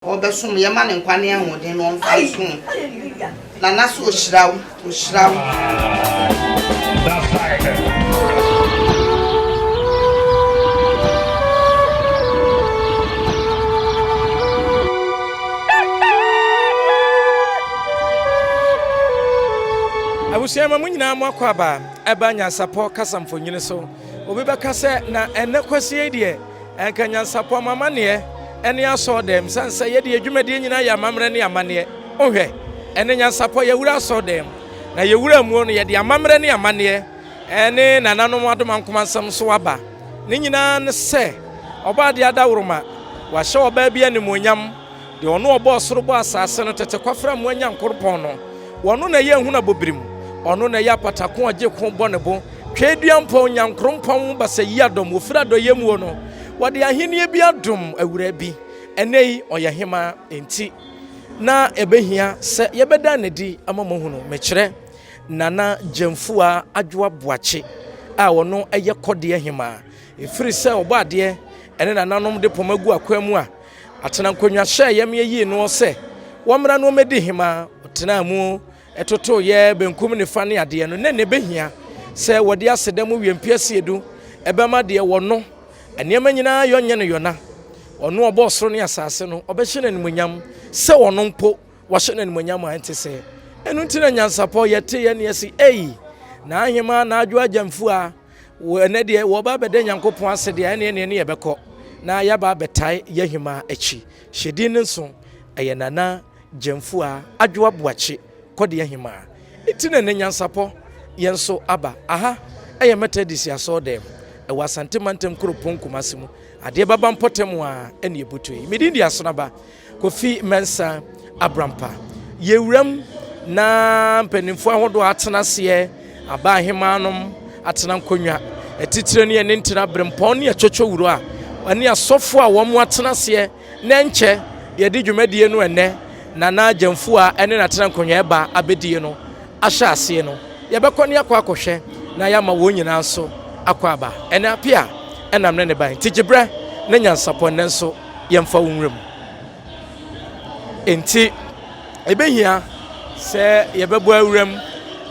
Obesum Yaman and Quania would in one soon. Nanas was shroud. I will say, Mamma Makwaba, Eba Nyansapo Kasam for Uniso, Obiba Kase, na and Nequasi idea, and can Nyansapo Mamania, and ya saw them, San say, you made in your mamma money. Okay, and then Nyansapo, you would saw them. Now you would have won yet your mamma money, and then another man command some swaba. Nina say, about the other woman, was show baby and Munyam, the honor boss Ruba assassin to Quafra Munyam Corpono, one on a young Hunabubrim. Ono na ya patako aje ko bonebo twedua mpo nyankrompon ba se yadom ofira do yemu no wode ahenie bi adom awura bi enei oyehema enti na ebehia se yebeda nedi amamohunu mekire nana Jemfua adwoa boache a wono eye Kodiehemaa efiri se obade ene nananom de pomagu akwamu a atena nkonwa hye yem yi no se womra no medi hema tena mu etoto ye benkum ne fa ne ade no ne behia se wode asedam wiempiase edu ebema de wono enema nyina yonye no yona ono obosoro ne asase no obehye ne munyam se wono mpo wahye ne munyam ante se enu ntina Nyansapo yete ye ne yesi na ahema na adwo agyamfu a ene de wo ba bede Nyankopon ase de ene ne yebekọ na ya ba betai yehima achi hyedi ne nso eye nana Jemfua adwo boache Kodiehemaa itine ne Nyansapo yenso aba aha eye Methodist aso dem e Asantehemaa kropon kumasimu ade baba mpotem a ene ebutue medindi asonaba Kofi Mensa Abrampa yewuram na mpanimfo ahodo atenase aba ahemanom atena nkonwa etitire ne ne ntina brempon ne achwocho wuro a ani asofo a wo mo atenase na nche yedi dwumadie no ene nana Jemfua ene na tena nkonwa eba abedie no ahya ase no yebekọ ne akwa akohwe na ya ma wo nyina nso akwa aba ene Appiah enam ne ban tigibre ne Nyansapo ne nso yemfa wonwrem enti ebehia se yebebo awrem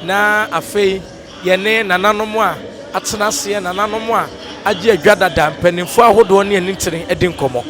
na afei yene nananom a atena ase nananom a age adwadada mpanimfo ahodo ne nintire edi nkomo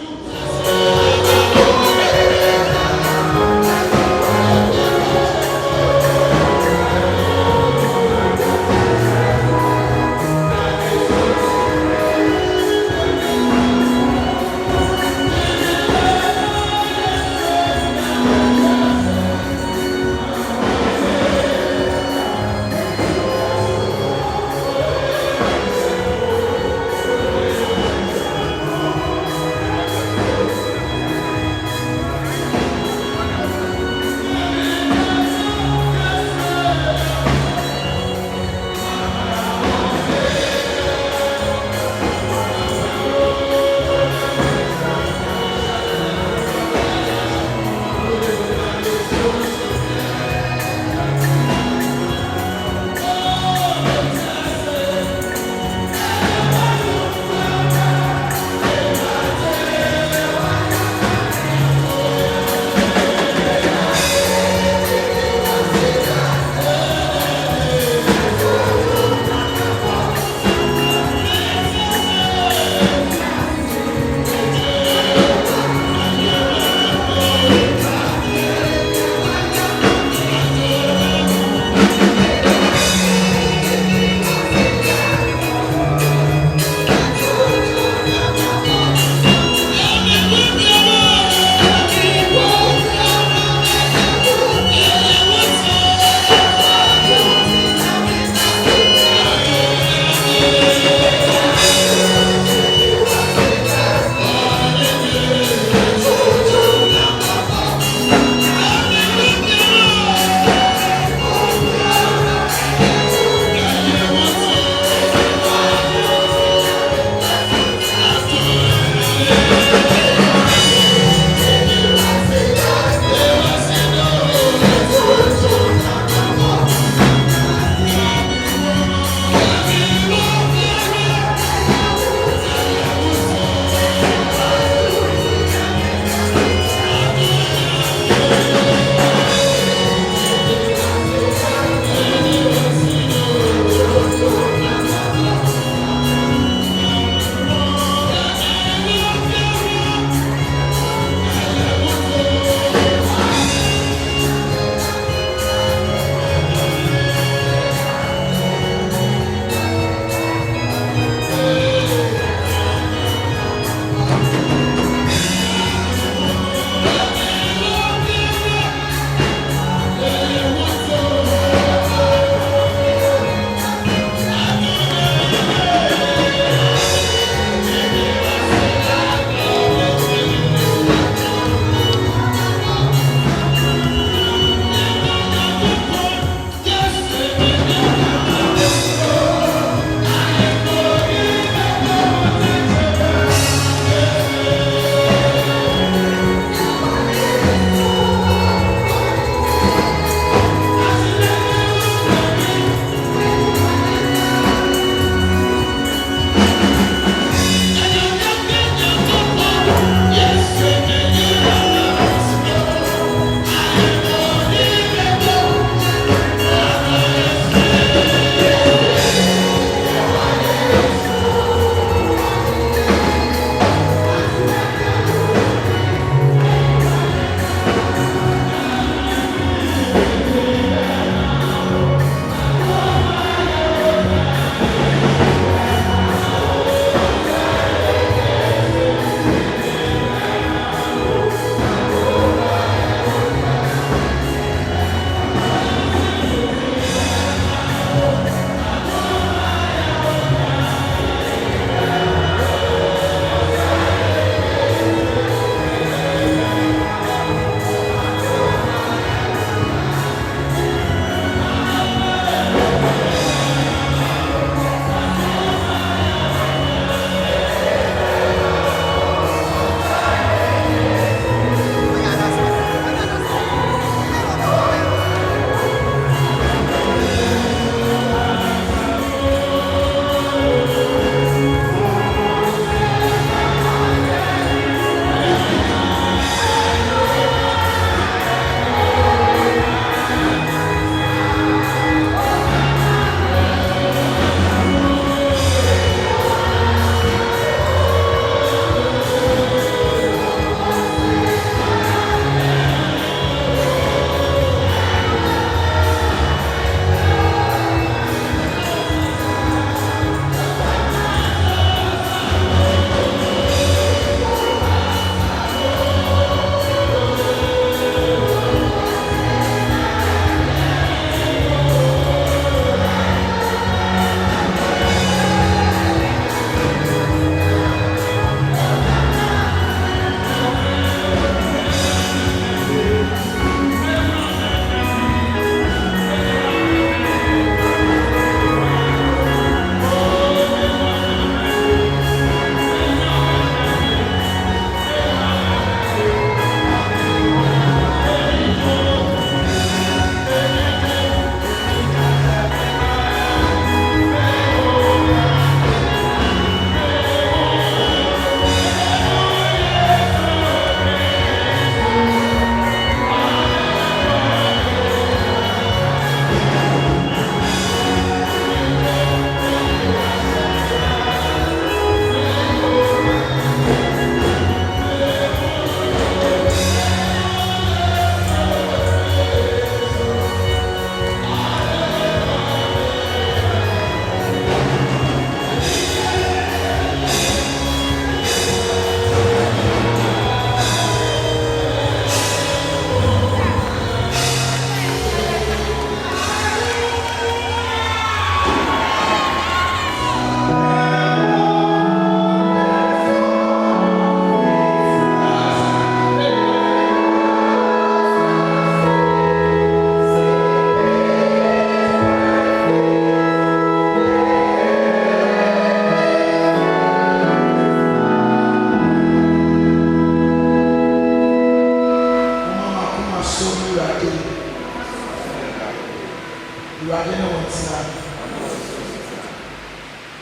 Awurade ne wo ntena.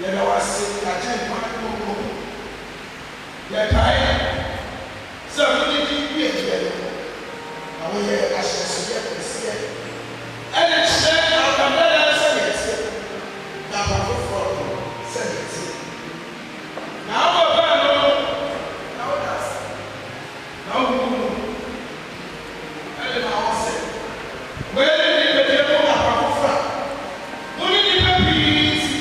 Yɛda wase akyɛn kwan no mu. Yɛkae sɛ wode di bi aduane mu. Na woyɛ ahyɛnsodeɛ kɛseɛ. Ɛne kyerɛ akamɛda sɛ yɛte. Na abafoforɔ no sɛ yɛte. Na abɔbaa no na woda ase. Na wohu no. Ɛne na wo sɛ. Wɛne ne bɛdeɛ mu abafoforɔ. Wone nipa pii ti.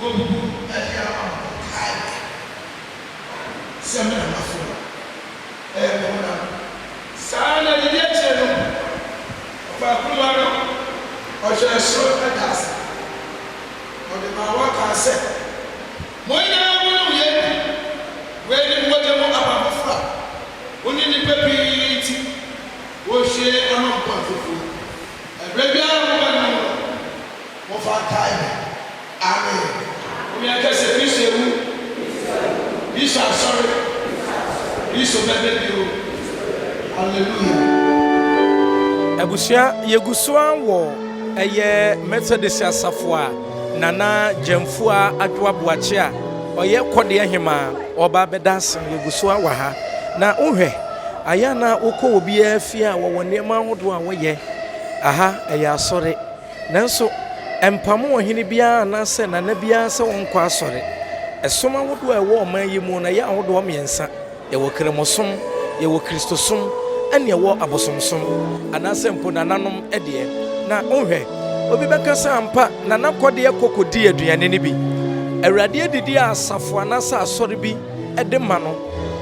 Wobubu ɛde ama mo kae. Sɛ mena mafo. Ɛyɛ mo na. Saa na didi akyerɛ no. Ɔfaakuma no. Ɔhyɛ soro ɛda ase. Ɔde ma waka sɛ. Monyinaa mo no yɛ. Wɛne mmɔgya mu abafoforɔ. Wone nipa pii ti. Wohyɛ ama mpa fufuo. Ɛberɛ biara mo ba no. Mofa kae. Amen. We are just a piece of wood. These are sorry. These are better you. Hallelujah. Abusia yegusua wo eye Methodist asafo a nana Jamfu a adwa boache a oye Kodiehemaa oba bedasen yegusua wa ha na ohwe aya na wokɔ obi afia wo wonema hodo a woyɛ aha eye asɔre nanso empamo ohini bia na se na na bia se wonkɔ asɔre esoma hodo a ɛwɔ ɔman yi mu na ya hodo miɛnsa yɛwɔ kremosom yɛwɔ kristosom ɛne ɛwɔ abosomsom anase mpo nananom ɛdeɛ na ohwɛ obi bɛkasa ampa nana kɔdeɛ kokodi aduane ne bi awurade adidi asafo anasa asɔre bi ɛde ma no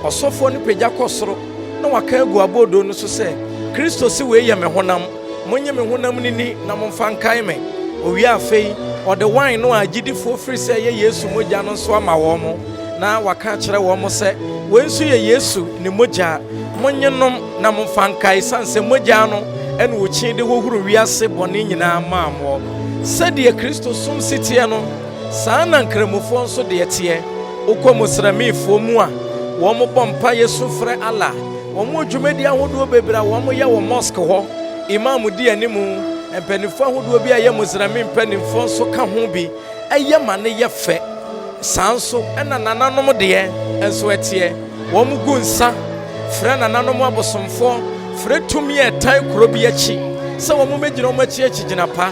ɔsɔfo ne pagya kɔsoro na waka agu abodo no so sɛ kristo si we yɛ me honam monye me honam ni na momfa nkae me owie afei ɔde wine no agidifo firi sɛ yɛ yesu mogya no so ama wɔ mo na waka kyerɛ wɔ mo sɛ wɔn nso yɛ yesu ne mogya monye nom na momfa nkae sanse mogya no ɛne wɔkyi de wɔhuru wiase bɔne nyinaa maa mo sɛdeɛ kristo som siteɛ no saa na nkramofo nso deɛ teɛ wokɔ musramifoɔ mu a wɔn mo bɔ mpa yesu frɛ ala wɔn mo dwumadi ahodoɔ bebree a wɔn mo yɛ wɔ mosque hɔ imam di animu mpanimfo ahodoɔ bi a yɛ musrami mpanimfo nso ka ho bi ɛyɛ ma ne yɛ fɛ saa nso ɛna nananom deɛ nso ɛteɛ wɔn mo gu nsa frɛ nananom abosomfoɔ frɛ tumi ɛtan kuro bi akyi sɛ wɔn mo megyina wɔn akyi gyina pa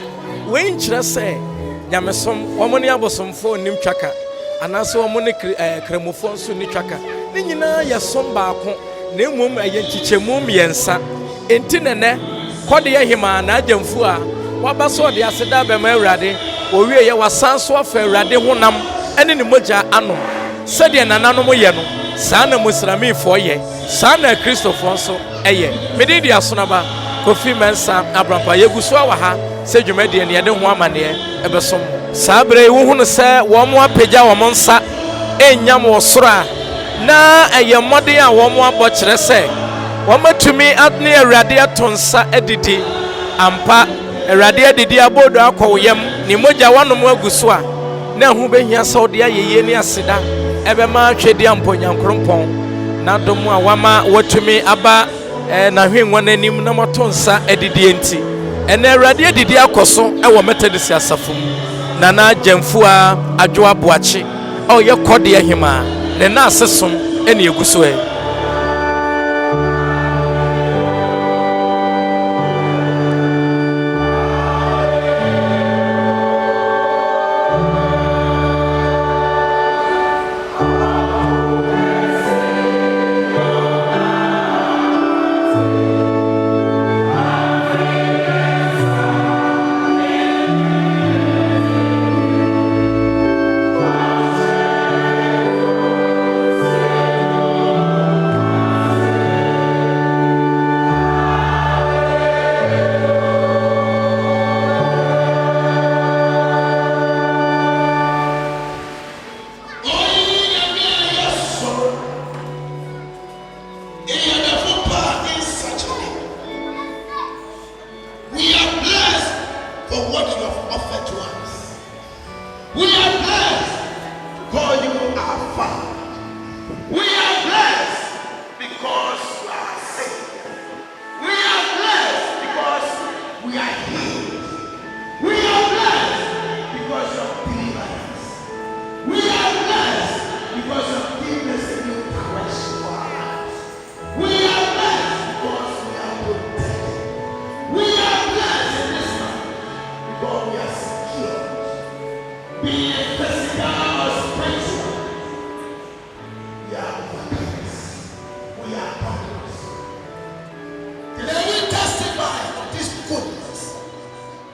wei nkyerɛ sɛ nyamesom wɔn ne abosomfoɔ nim twaka anaasɛ wɔn ne kremofoɔ nso ni twaka ne nyinaa yɛ som baako na mmom ɛyɛ nkyekyɛmu mmiɛnsa enti nɛnɛ Kodiehemaa na Jamfu a waba so de aseda bɛma awurade owie yɛ wasan so afa awurade honam ɛne ne mogya anom sɛdeɛ nananom yɛ no saa na musramifoɔ yɛ saa na kristofoɔ nso ɛyɛ mede di asonaba Kofi Mensa Abrampa yeguso wa ha sɛ dwumadie ne yɛde ho amaneɛ ɛbɛsom saa bere wo hu no sɛ wɔn mo apagya wɔn nsa enyam wɔ soro a na ɛyɛ mmɔden a wɔn mo abɔ kyerɛ sɛ wɔn matumi adne awurade ato nsa adidi ampa awurade adidi abodo akɔ yam ne mogya wanom aguso a na ho behia sɛ ɔde ayɛyie ne aseda ɛbɛma atwedi amponyankrompɔn na dom a wama watumi aba na hwenwa n'anim na mato nsa adidi enti ɛna awurade adidi akɔ so ɛwɔ Methodist asafo mu nana Jamfu a adwo aboakye ɔyɛ Kodiehemaa ne na asesom ɛne eguso ɛ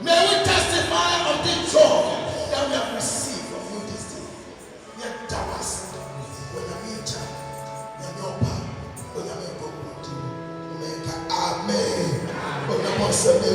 May we testify of the joy that we have received from you this day. Yet that was when you meet when you're back, when you're going to make amen. When you're going to say,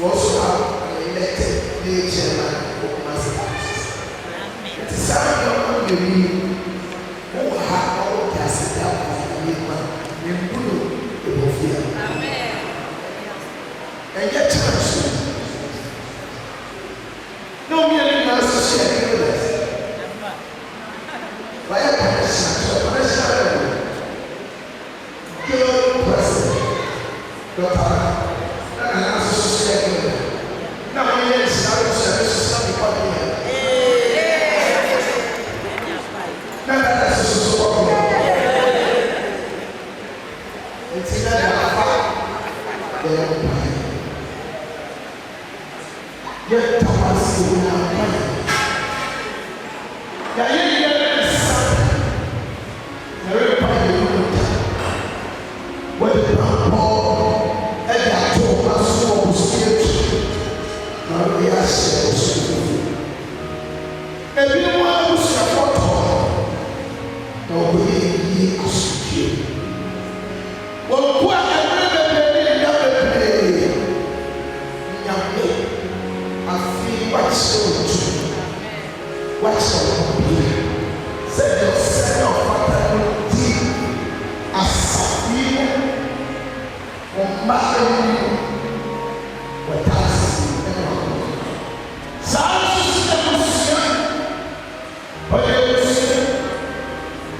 also have an elected day chairman of Master. It is something you need. Who have all their sit down in Gulu, the Bofia. And get chance. No merely master share with us. Why a president, good president, Dr. And also share with us. Now, we need to start with something about here. Now, that's so it's in that yet Thomas will not money. Yeah, when the Paul and that told us what was spiritual, now we are so. Everyone was a photo, no way he was secure. Well, what what's your say your son of father deep as you or marry what has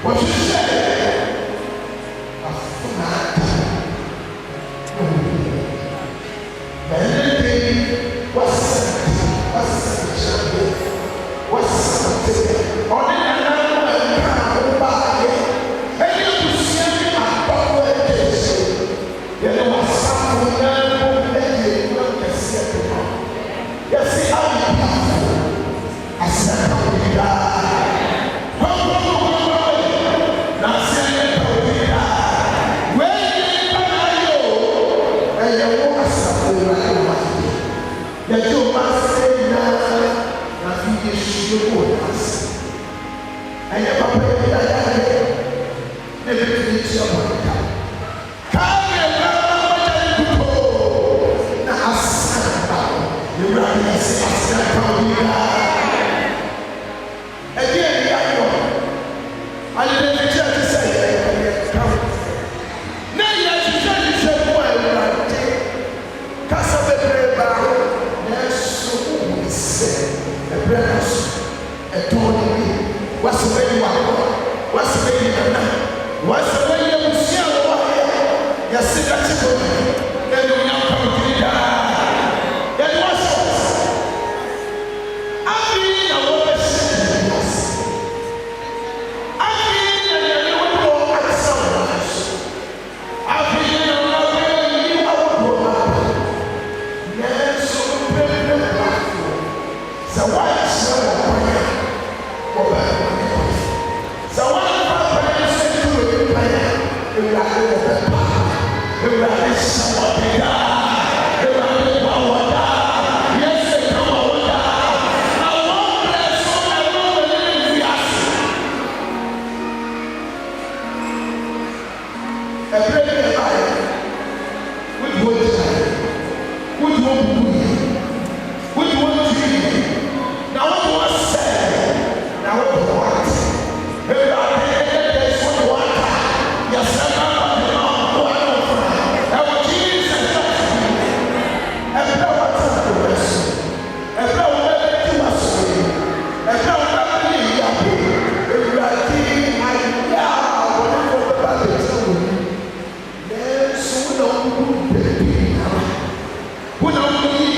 what you say When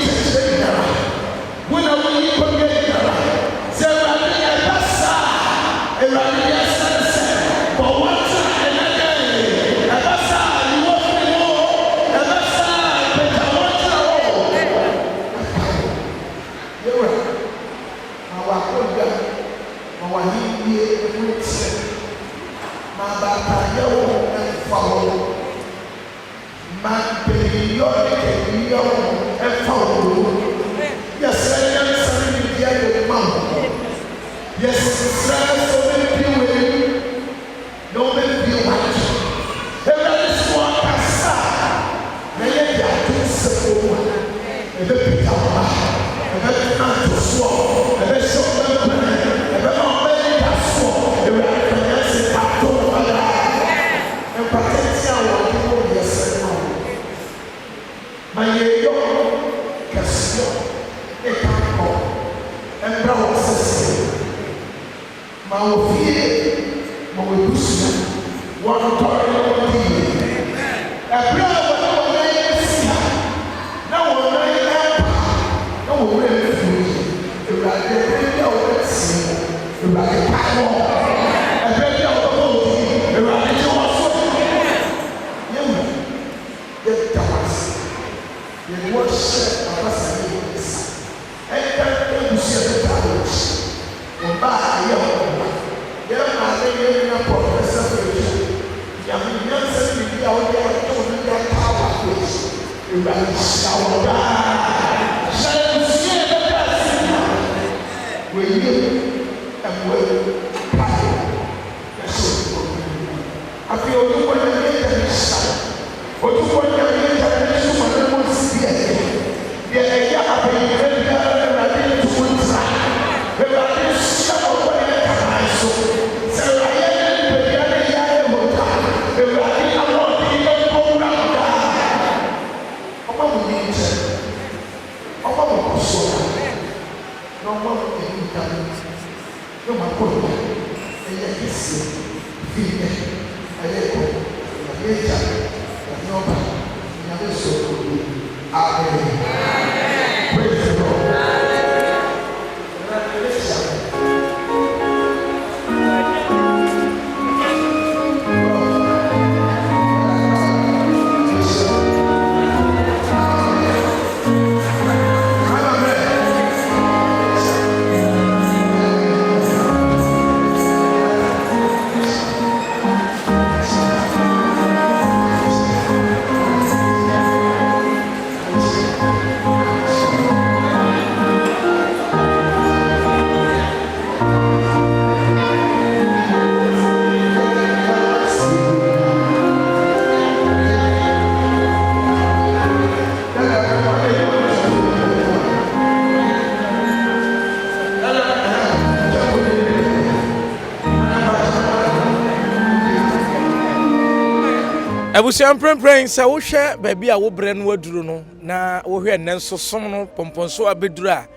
Abusian prempren sa wo hwe baabi a wo bre no aduru no na wo hwe nenso som no pomponso abedura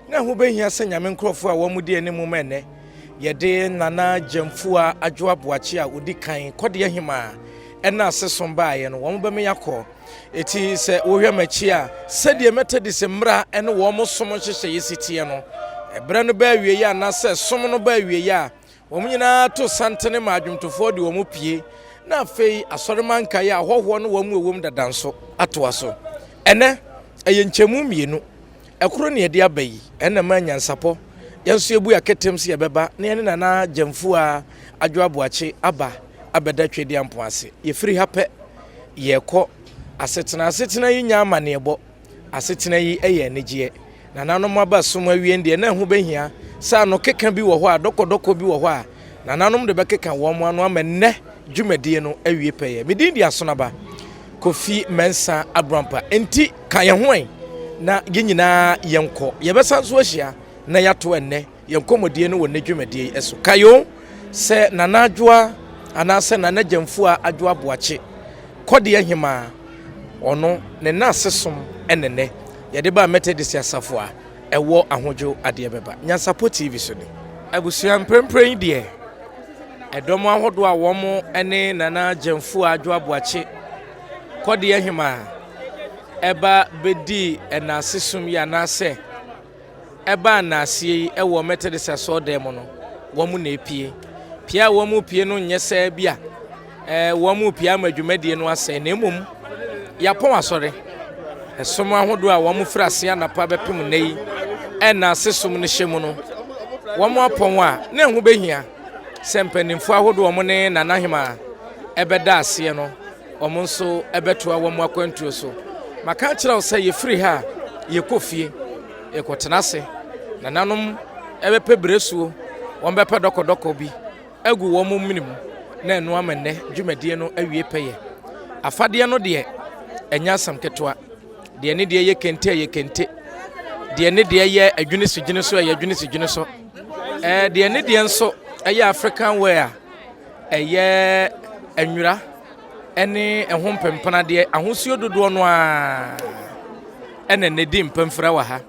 na ho behia se nyame nkrofo a wo mudi anim menne yede nana jamfu a adwo aboachi a odi kan Kodiehemaa ena asesom baaye no wo be me yakọ eti se wo hwe machi a sedie metadise mra ene wo mo som hyehye yesitie no ebre no ba awie ya na se som no ba awie ya wo nyina to santene ma adwumtofo de wo mo pie na fei asoreman kai ahoho no wamu ewom dadanso atoaso ene eyenchemu mienu ekoro ne ede abayi ena ma Nyansapo yanso ebu aketem se yebeba na ene nana jamfu a adwo aboachi aba abeda twedi ampo ase ye free hape yekọ asetena yi nya amane ebo asetena yi eye anegye na nanom aba som awie ndie na hu behia sa no keka bi wo ho a dokodoko bi wo ho a na nanom de bekeka wo mo anu amenne dwumadie no awie peye medin dia sonaba Kofi Mensa Abrampa enti ka ye hoen na yenyina yenko yebesa so ahia na yato enne yenkomodie no wonne dwumadie eso kayo se nanadwoa anase nanajamfu a adwo aboache Kodiehemaa ono ne na sesom enene yede ba metedisi asafo a ewo ahodwo ade beba Nyansapo TV so ni abusuan prempren die edomo ahodo a womo ene nana jamfu adwo aboache Kodiehemaa eba bedi ena sesum ya na se eba na asie ewo metedisi aso dem no womo na epie pia womo pie no nyese bia womo pia madwumadie no ase na emom yapon asore esom ahodo a womo frase anapa bepem nei ena sesum ne hyemu no womo apon a na hu behia sempanimfo ahodo womo ne Nanahemaa ebeda ase no womo nso ebetoa womo akwantuo so maka kira wo say ye free ha ye kofie ye kotenase nananom ebepe bresuo won bepe dokodoko bi agu womo minim na enu amenne dwumadie no awie peye afade no de enya sam ketwa deɛ ne deɛ yɛ kente yɛ kente deɛ ne deɛ yɛ adwene sigine so yɛ adwene sigine so deɛ ne deɛ nso ɛyɛ African wear ɛyɛ anwura ɛne ɛho mpempana deɛ ahosuo dodoɔ no a ɛna ne di mpemfra wɔ ha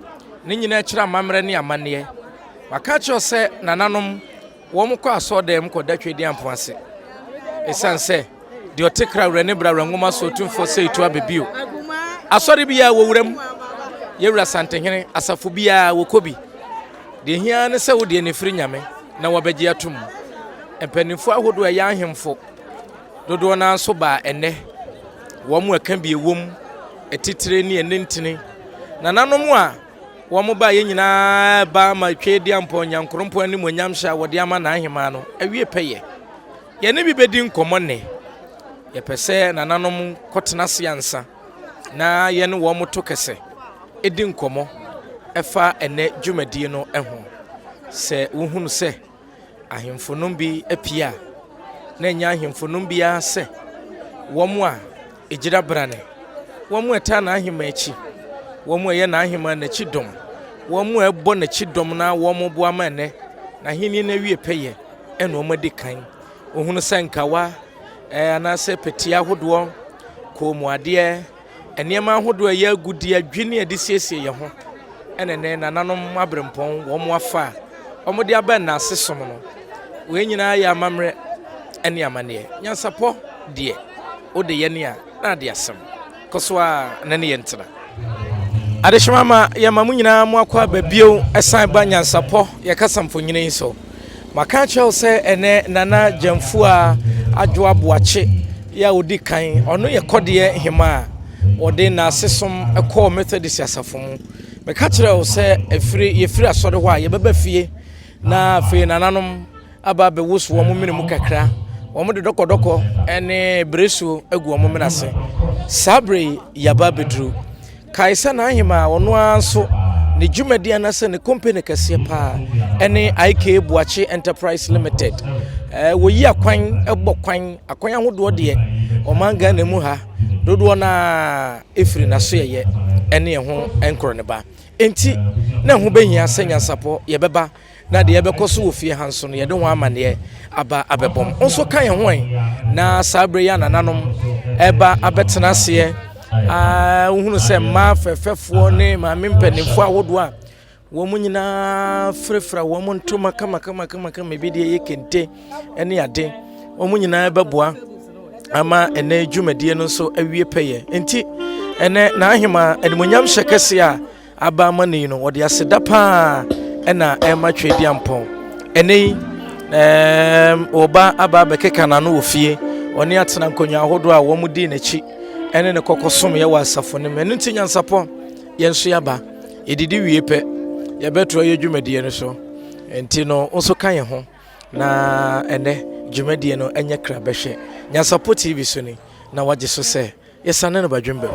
ne nyina kyerɛ amammerɛ ne amanneɛ waka kyerɛ sɛ nananom wɔn kɔ asɔdɛm kɔ datwe di ampo ase esan sɛ deɛ ɔte krawura ne brawura ngoma so tumfo sɛ itu abebio asɔre bi a wɔwuram yɛwura Asantehemaa asafo bi a wɔkɔbi deɛ hia ne sɛ wo deɛ ne firi nyame na wɔbɛgye atom mpanimfo ahodoɔ ɛyɛ ahemfo dodoɔ na nso ba ɛnɛ wɔn mu aka bi ewom etitire ne enentene nananom a wɔn ba yɛ nyinaa ba ma twe di ampo nyankrompo ne monyam hya wɔde ama na ahema no awie pɛyɛ yɛne bi bedi nkɔmɔ ne yɛpɛ sɛ nananom kɔtena se ansa na yɛne wɔn to kɛsɛ edi nkɔmɔ ɛfa ɛnɛ dwumadie no ɛho sɛ wohunu sɛ ahemfonom bi apia na nya ahemfonom bi a sɛ wɔn a egyira brane wɔn a ɛta na ahema akyi wɔn a yɛ na ahema n'akyi dɔm wɔn a ɛbɔ n'akyi dɔm na wɔn bo ama ɛnɛ na hini na wie pɛyɛ ɛna wɔn adi kan ohunu sɛ nkawa anaasɛ petia ahodoɔ kɔmuadeɛ nneɛma ahodoɔ yɛ agudi adwene ade siesie yɛ ho ɛna nɛ nananom abrempɔn wɔn afa wɔn de aba na ase som no wɔn nyinaa yɛ amammerɛ ɛne amaneɛ nyansapɔ deɛ o de yɛ ne a na de asɛm kɔso a na ne yɛ ntena adehwema ma yɛ ma mu nyinaa mu akɔ ababio ɛsan ba nyansapɔ yɛ kasa mfonyine yi so maka kyerɛw sɛ ɛnɛ nana gyamfu a adwo aboakye yɛ a odi kan ɔno yɛ Kodiehemaa ɔde na asesom ɛkɔ Methodist asafo mu meka kyerɛw sɛ yɛfiri asɔre hɔ a yɛbɛba fie na afei nananom aba bɛwo so wɔn mene mu kakra wɔn de dɔkɔdɔkɔ ɛne bresuo agu wɔn mene ase sabre yaba bedru kaisa na ahema ɔno anso ne dwumadi anase ne company kɛseɛ paa ɛne IK Buachi Enterprise Limited wɔyi akwan ɛbɔ kwan ahodoɔ deɛ ɔman Ghana mu ha dodoɔ na efiri na so yɛyɛ ɛne ɛho ɛnkoro ne ba enti na ho behia sɛ nyansapɔ yɛbɛba na de yɛbɛkɔ so wɔ fie hanso no yɛde ho amaneɛ aba abɛbɔm nso kan yɛn ho na sabre ya nananom ɛba abɛtena aseɛ uhunu sɛ mmaa fɛfɛfoɔ ne maame mpanimfoɔ ahodoɔ a wɔn nyinaa frɛfrɛ wɔn ntoma kama bi deɛ yɛ kente ɛne ade wɔn nyinaa bɛboa ama ɛnɛ dwumadie no nso awie pɛyɛ enti ɛnɛ na ahema animonyam hyɛ kɛse a aba ama ne no wɔde aseda paa ɛna ɛma twedi ampɔn ɛnɛ yi ɔba aba bɛkeka na no wɔ fie ɔne atena nkonnwa ahodoɔ a wɔn di n'akyi ɛne ne kɔkɔ som yɛ wɔ asafo ne mɛ nti nyansapɔ yɛn so yaba yɛdidi wie pɛ yɛbɛtoa yɛ dwumadie no so enti no nso ka yɛn ho na ɛnɛ dwumadie no ɛnyɛ kra bɛhwɛ Nyansapo TV so ni na wagye so sɛ yɛsane no badwemba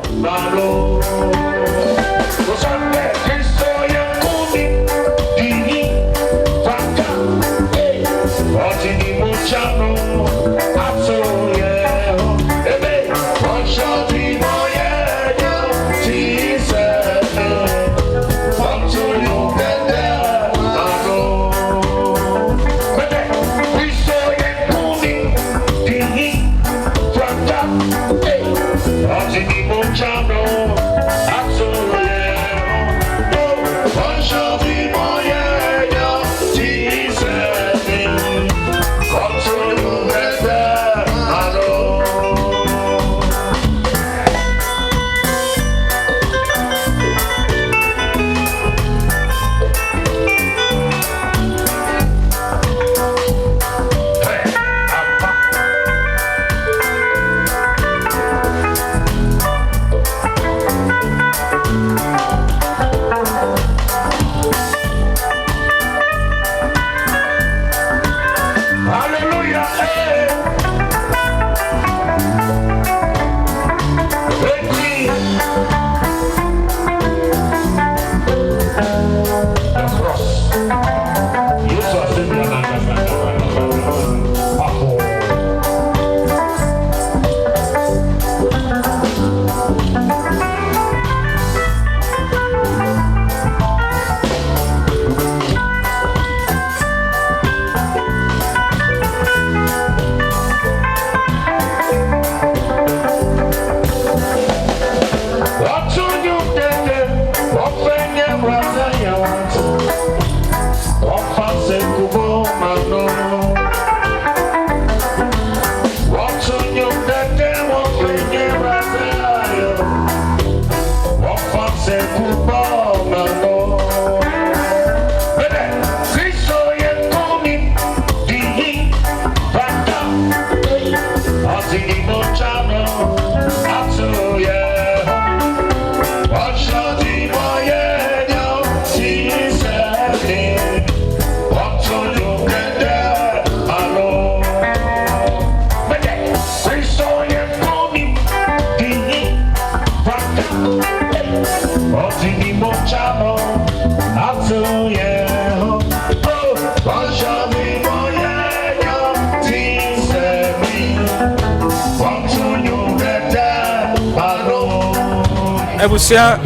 Ebusia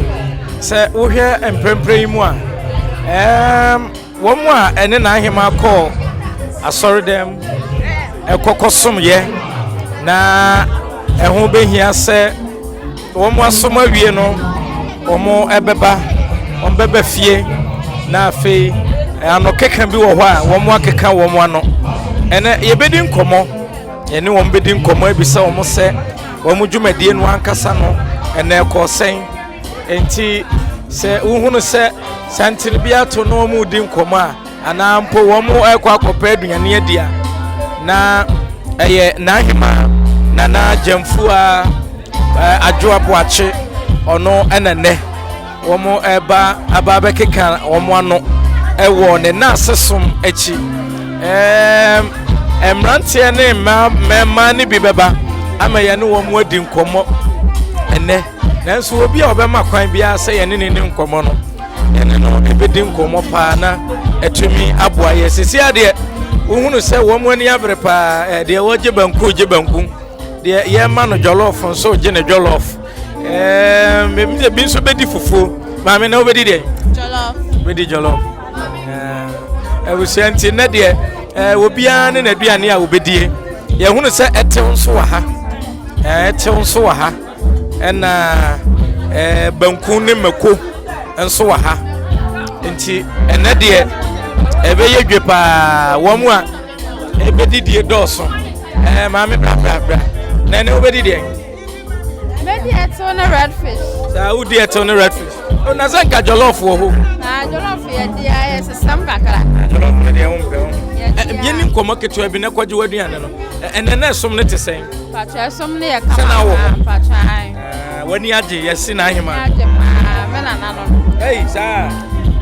se wohwe emprempre mu a womu a ene na ahema call asori dem ekokosom ye na eho behia se womu asom awie no womu ebeba ombeba fie na afi ano keka bi wo ho a womu akeka womu ano ene yebedi nkomo ene womu bedi nkomo ebisa womu se womu dwumadie no ankasa no ene ko sen enti se uhunu se santiri bia to no mu di nkomo a ana mpo wo mu ekwa akopa aduane adia na eye na ahima na jamfu a adwo aboache ono enene wo mu eba aba keka wo mu ano ewo ne na asesom echi emrantie ne mema ne bibeba amaye ne wo mu adi nkomo ene nanso obi a obema kwan bia se ye ne nkomo no ene no ebedi nkomo pa na etumi aboa ye sisi ade uhunu se wo mu ani abre pa de woje banku de ye ma no jollof nso je ne jollof me bi nso bedi fufu ma me na obedi de jollof bedi jollof ebusanti na de obia ne na aduane a obedie ye hunu se etew nso wa ha etew nso wa ha ena banku ne mako enso wa ha enti ene de ebe yedwe pa wo mu a ebe didie doso ma me bra na ne obedi de maybe it's on a redfish sa udi it's on a redfish o na zanka jollof wo ho na jollof ye dia yes sam kakra jollof ne de won pe ye ni nkomo keto abi na kwaje waduane no ene na som ne tesen pacha som ne ye kama pacha hai wani aje yesi na ahima aje pa me na no hey sa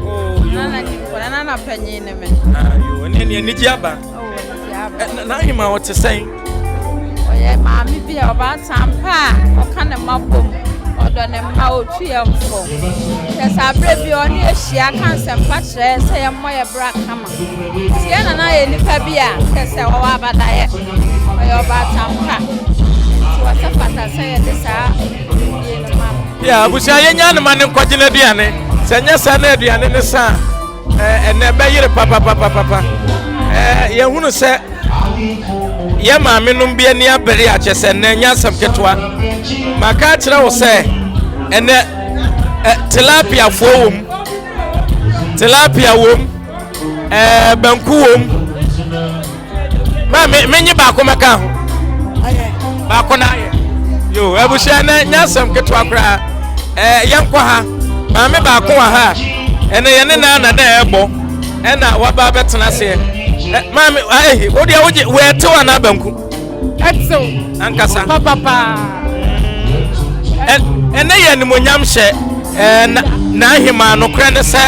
oh yo na na panyi ne me yo ni jiaba na ahima what tesen oye ma mi bia oba tampa o kana mabom odo ne ma otu ye mfo yesa abre bi oni ehia kan sempa kire se ye moye bra kama tie na ye nipa bia kese wo abada ye oye oba tampa wasa pata se ye desa ye no ma ya abusia ye nya ne ma ne kwaje na duane se nya sa na duane ne sa ene be yire papa ye hunu se ye ma menum bia ni abere a chese na nya sam ketwa maka kire wo se ene tilapia fo tilapia wom banku wom ma menyi ba ko maka ho ba ko na ye yo abusia na nya sam ketwa kra yankwa ha ma me ba ko ha ene ye ne na ebo ena waba betena se mami wo dia woje weto ana banku etso ankasa papa ene ye ni monyam hye na ahima no kra ne se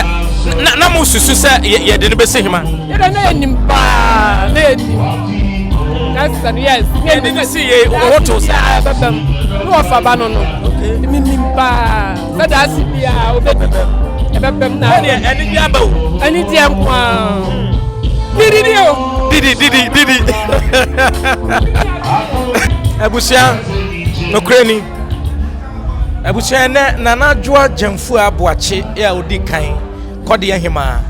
na mususu se ye de ne bese hima ye na enimpa na enim kasa yes ye de ne se ye woto sa babam no ofa ba no enimpa se da sibia obebem ebebem na ene dia ba o ene dia kwa Didi. Abusia nokreni. Abusia na najua jamfu aboache ya odi kan. Kodiehemaa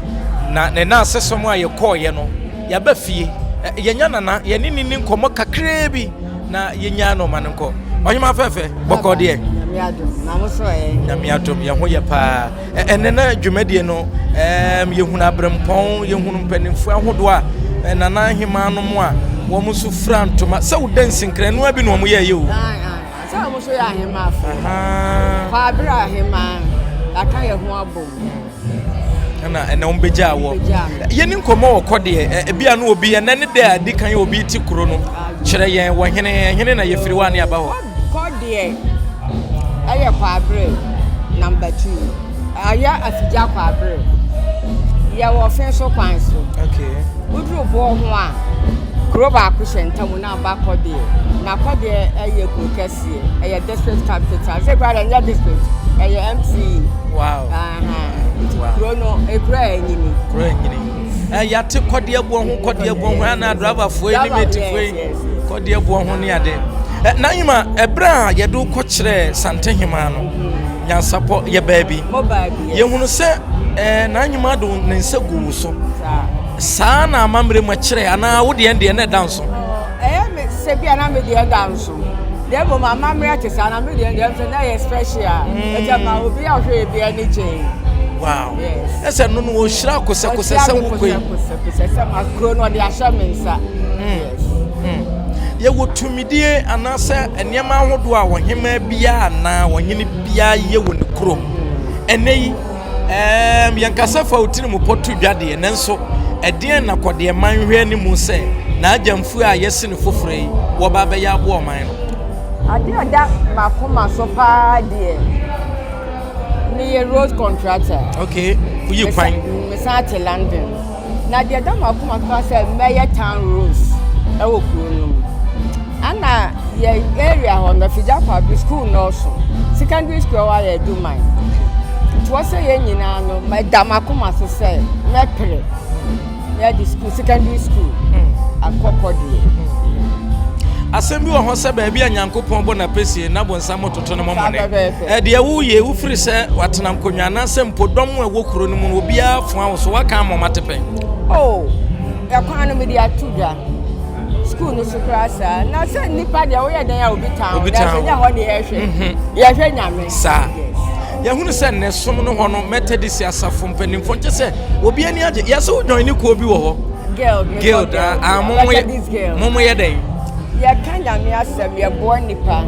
na ne na asesom a ye koye no. Ya ba fie. Ye nya nana ye ni nkomo kakra bi na ye nya no manenko. Onyema fefe bokode na muso nyamiatom ye ho ye pa ene na dwumadie no ye hunu abrempon ye hunu mpanimfu ahodo a nana ahema no mo a wo musu frantoma se wo dancing kra no abi no mo ye o se wo muso ya ahema afa fa bra ahema aka ye ho abom ene ombeja wo ye ni nkomo wo kode bia no obi ene ne da di kan obi ti kuro no kire ye wo hene na ye firi wa ne aba ho kode aye kwabre number 2 aya afija kwabre ya wo fen so kwan so okay udru bo ho a kroba akusentamu na ba kode na kode aye ku kese aye district capital se kwara nya district aye MC wow enyini yate Kodiehemaa ho ana driver for limit for Kodiehemaa ho ne ade na yima ebra ye do ko kire Asantehemaa no Nyansapo ye baabi ye hunu se na yima do ne nsagu so saa na amamre mo kire ana wo de ne danso me se bia na me de danso de bo mama mre ate saa na me de danso na ye special e jama obi a hwe bia ni che. Wow. Yes. Ese no no shira ko se wo koi. Se makro no de ahya mensa. Yes. Ye wo tumidie anase enema ahodo a wohema bia na wohene bia ye wo ne krom. Enei yankasa fa otini mu potu dwade nenso eden na Kodiehemaa hwe ni mu se na agyamfu a yesi ne foforo wo ba be ya bo oman no. Ade oda makoma so pa de a road contractor. Okay. Who you find? Mesate London. Na the other makuma kwa say mayor town roads. E wo kuro no. Ana ye area ho na fija public school no so. Secondary school wa ye do mine. To was say ye nyina no madam makuma so say me pere. Me the school secondary school. Akokodi. Asembi wo ho se ba bia Nyankopon bo na pese na bo nsa mototo no momone de wo ye wo firi se watena nkonwa na se mpodom a wo kuro no mu obi afo awo so waka amomatepen ya kwa no media tuga school no sukrasa na se nipa de wo ye dan ya obi town na se nya ho de ye hwe nyame sa ya hunu se ne som no ho no Methodist asafo mpanimfo nche se obi ani age ya se wo join ni ko obi wo ho guild momo ye den ya kanya me asem ye bo nipa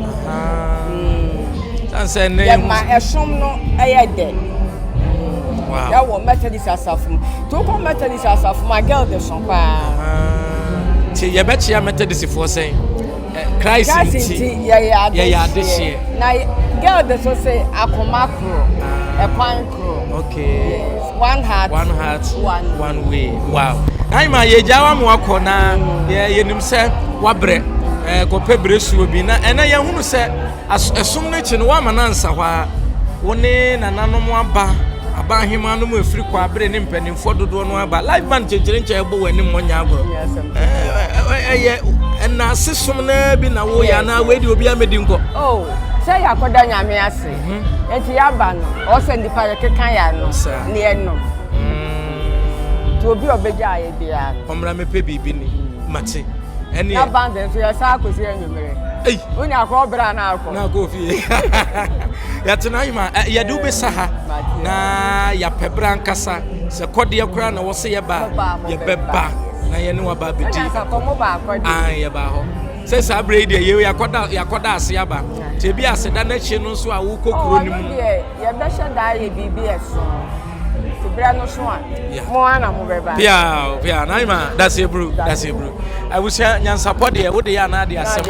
sanse ne ya ma esom no ayede wow ya wo Methodist asafum to ko Methodist asafum ma girl de son pa ti ye be chia Methodist for say Christ ti ya this year na girl de so say akomakro e kwan kro okay yes. one heart one way wow ai ma ye jawa mo akona ye nim se wabre ko pebresu obi na ena ye hunu se esum no chi no wa manansa hwa woni nananom aba hima no mu efiri kwa abre ne mpanimfo dodo no aba live band checherenche ebo wani monya agoro ye ena sesum na bi na wo ya na we di obi amedi nko say yakoda nyame ase enti yaba no o se ndipa ye kekan ya no ne eno to obi obeja aye bia omra mepe bibi ni mate eni ya band en so ya sa akosi enumere oni akọ bra na akọ na go fi ya tena ima ya du be saha na ya pebra nkasa se kodie kura na wo se ye ba ye beba na ye ne wa ba bedi ya ba ho se sa bredi ye yakoda ase aba te bi ase da na chi no so a wo kokuro ni mu ye be sha da ye BBS bra no so a mo ana mo beba pia na ima that's a bro I wish Nyansapo de wo de ya na de asem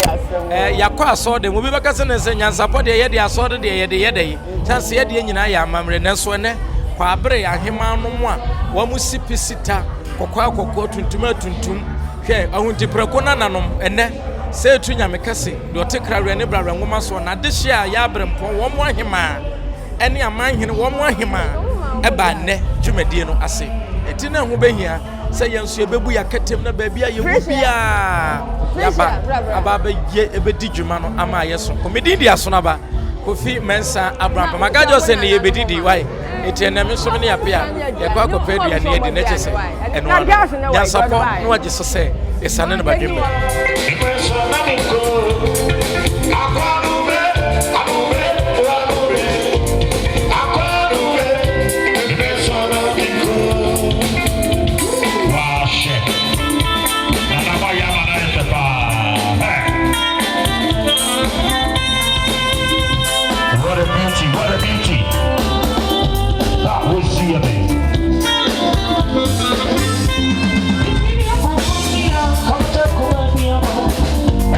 yakọ aso de mo bi beka se ne se Nyansapo de ye de aso de ye de chance ye de nyina ya amamre ne so ne kwa abre ahema no mu a wo mu sipisita kokọ tuntum hwe ahunti preko nananom ene se etu nyame kase de otekra ne bra ngoma so na de hia ya abre mpo wo mu ahema ene amanhene wo mu ahema eba ne dwumadie no ase eti na ho behia se yenso ebebu ya ketem na baabia ye hu bia yaba aba be ye ebedi dwuma no ama yeso komedi dia so na ba Kofi Mensa Abraham magajo se ne ye bedidi why eti na me so me ne Appiah ye kwa kopedua ne ye de ne chese eno Nyansapo no age so se esane ne badwembe What a beauty. That was see me. I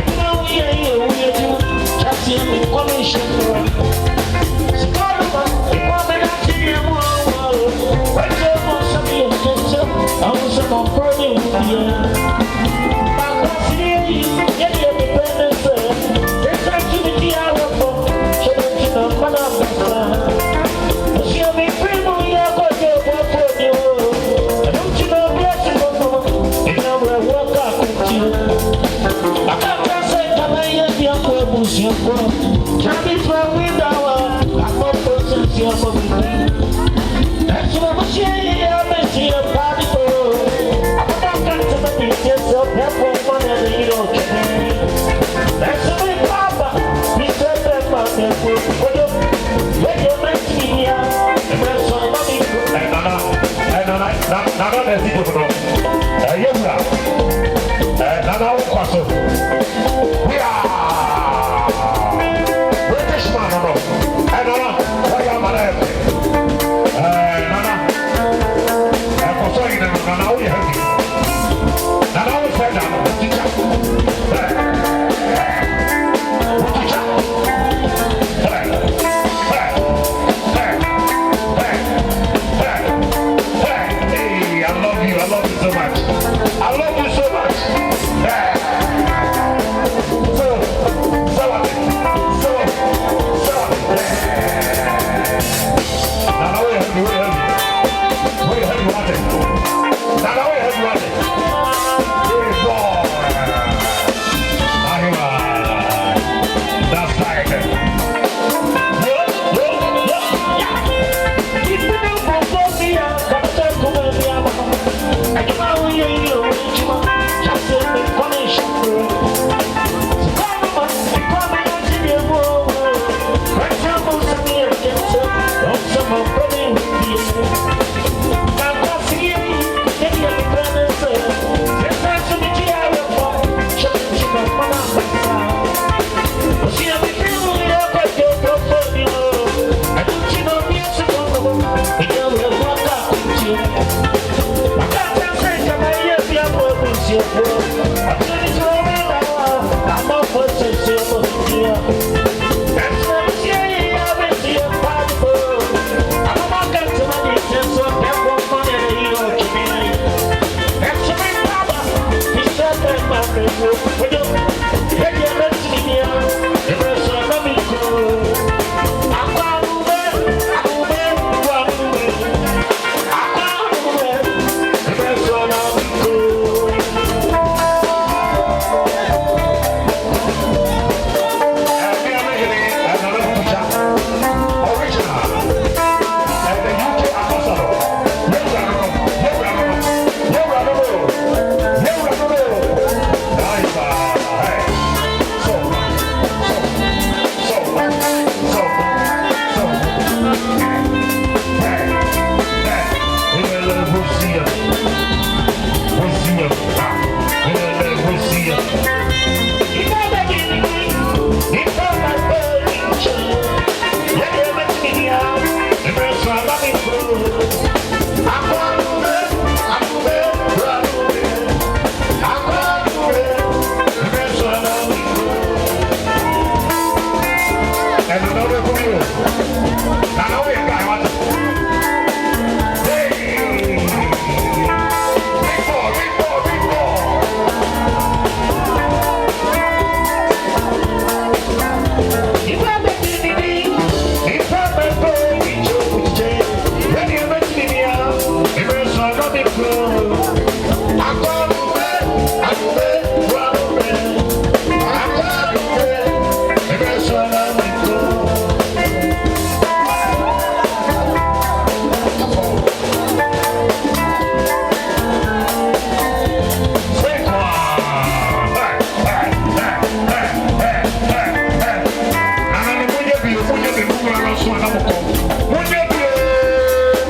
Munye bi,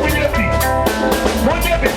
munye bi, munye bi,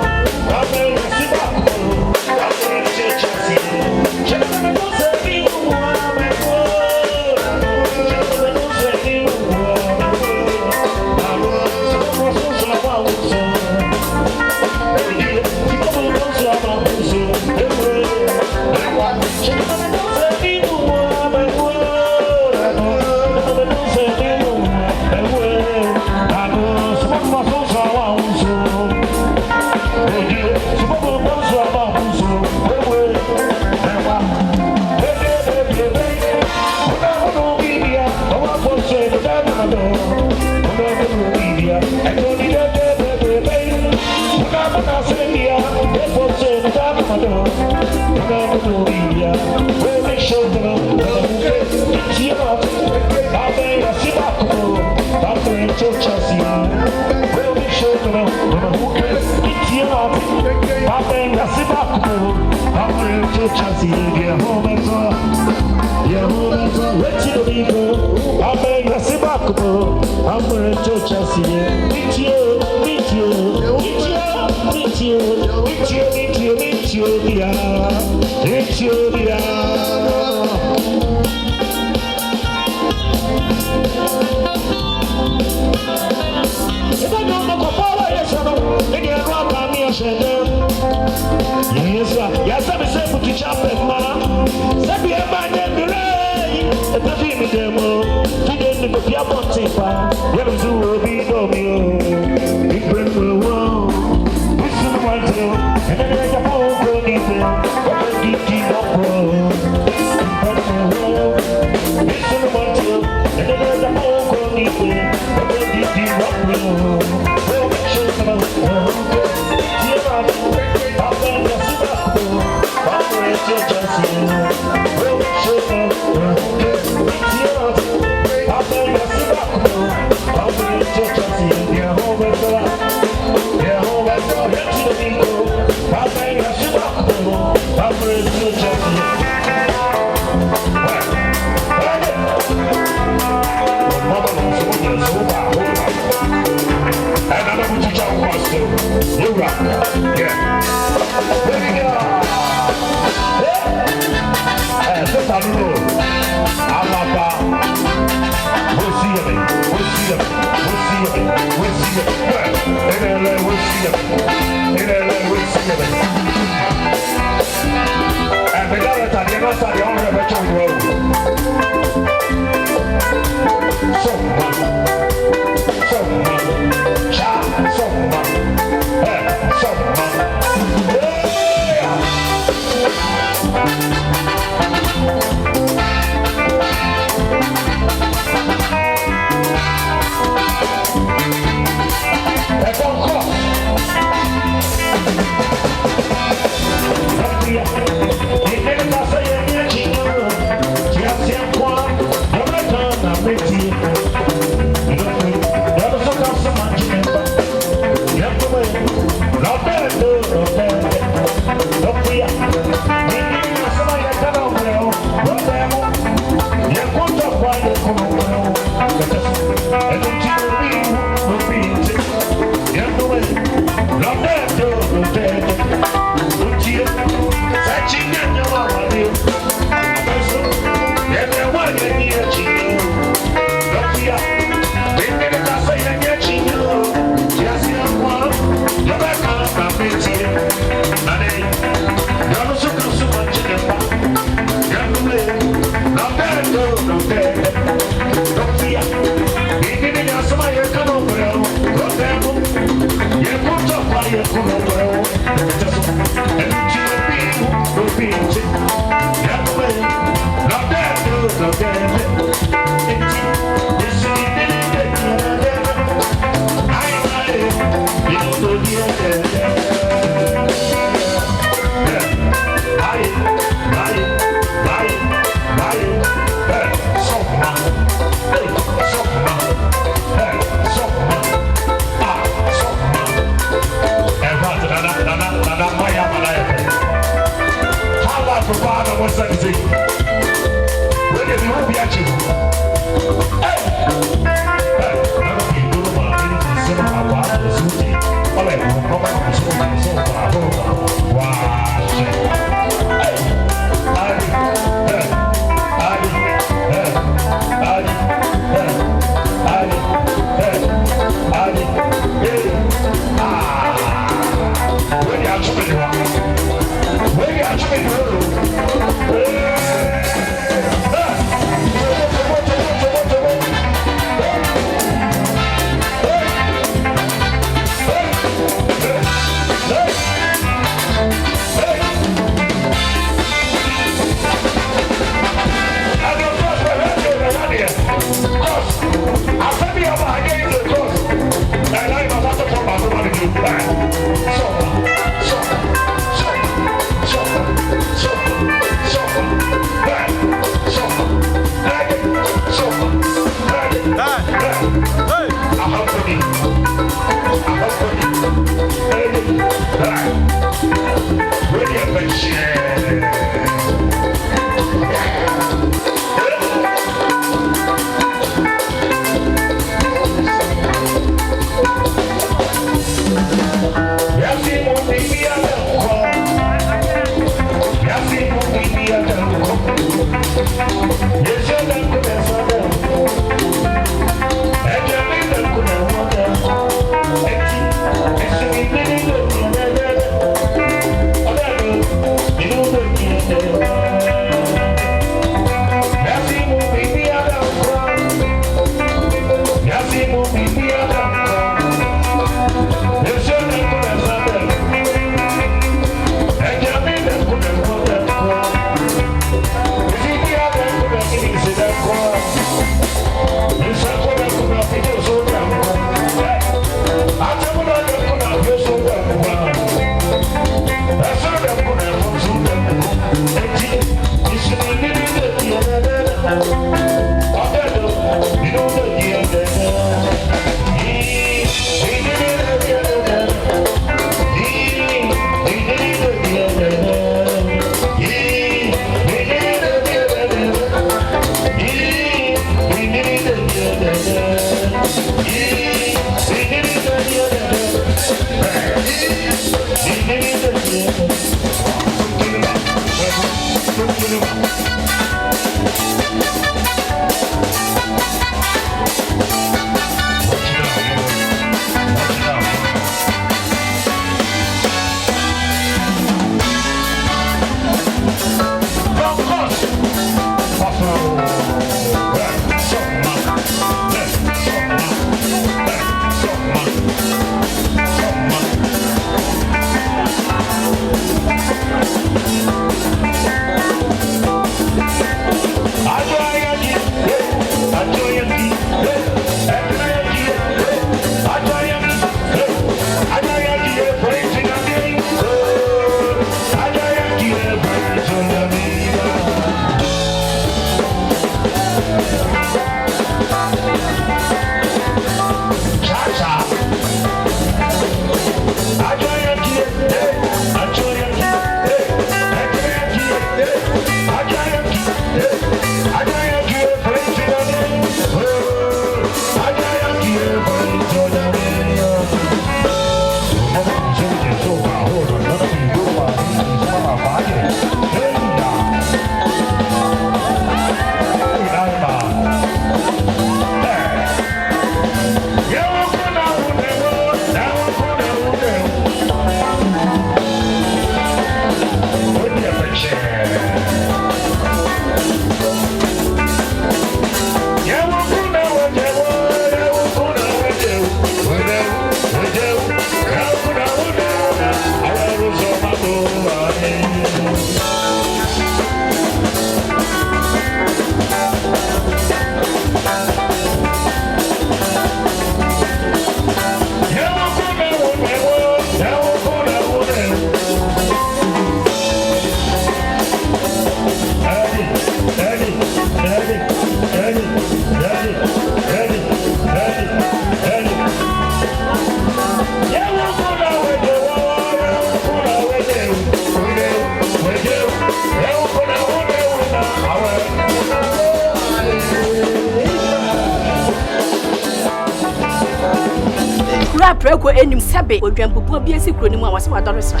Preko enim sebe odwampopo bi esi kro ni mu awase wadore sra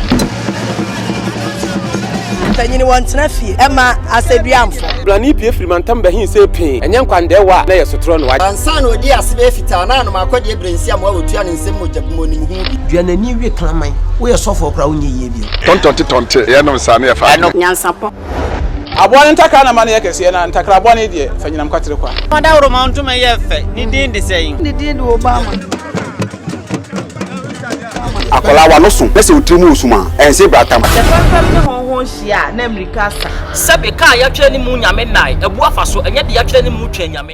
tanyini wontena fie ema aseduamfo blani pie frimantam behin se pin enye nkwande wa na yesotro no wa ansa na odi asebe fita na no akode ebrensi am wa wotua ne nsem mojabumo ni hu bi duanani wie klaman wo ye sofo kra wo nye bi tontonte ye no sa na ye fa nyansapo abone ntakra na mane yekese na ntakra abone de fanyinam kwatere kwa mada woro ma ntuma ye fe ni din de seyin ni din de obama akola wa no so pese otrimu osuma ense bratam the family ne honhon hia na amerika sa sebe ka ya twa ni mu nyame nai ebu afa so enye de ya twa ni mu twa nyame